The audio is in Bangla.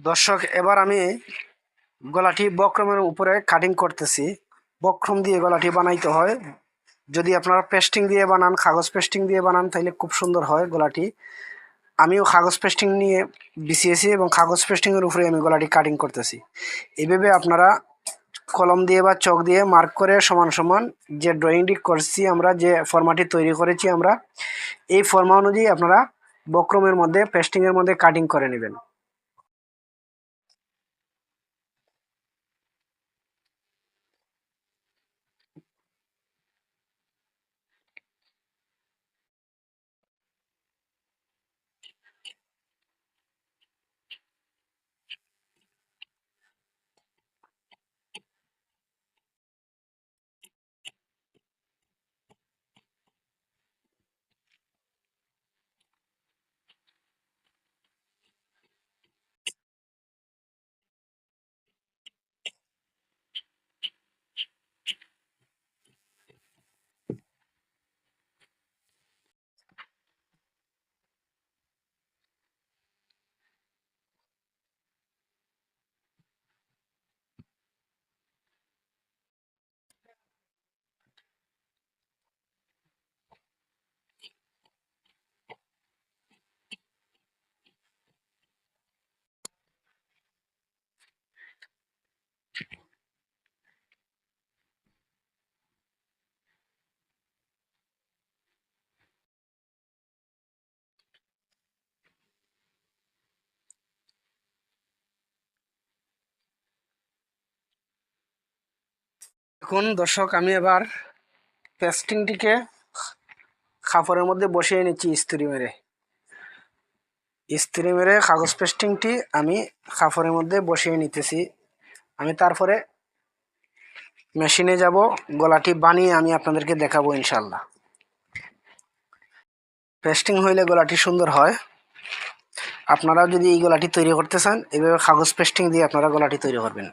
দর্শক, এবার আমি গলাটি বক্রমের উপরে কাটিং করতেছি। বক্রম দিয়ে গলাটি বানাইতে হয়। যদি আপনারা পেস্টিং দিয়ে বানান, কাগজ পেস্টিং দিয়ে বানান, তাহলে খুব সুন্দর হয় গলাটি। আমিও কাগজ পেস্টিং নিয়ে বিছিয়েছি এবং কাগজ পেস্টিংয়ের উপরে আমি গলাটি কাটিং করতেছি। এইভাবে আপনারা কলম দিয়ে বা চক দিয়ে মার্ক করে সমান সমান যে ড্রয়িংটি করছি, আমরা যে ফর্মাটি তৈরি করেছি, আমরা এই ফর্মা অনুযায়ী আপনারা বক্রমের মধ্যে পেস্টিংয়ের মধ্যে কাটিং করে নেবেন। এখন দর্শক, আমি এবার পেস্টিংটিকে কাপড়ের মধ্যে বসিয়ে নিচ্ছি ইস্ত্রি মেরে কাগজ পেস্টিংটি আমি কাপড়ের মধ্যে বসিয়ে নিতেছি। আমি তারপরে মেশিনে যাব, গলাটি বানিয়ে আমি আপনাদেরকে দেখাবো ইনশাল্লাহ। পেস্টিং হইলে গলাটি সুন্দর হয়। আপনারা যদি এই গলাটি তৈরি করতে চান, এইভাবে কাগজ পেস্টিং দিয়ে আপনারা গলাটি তৈরি করবেন।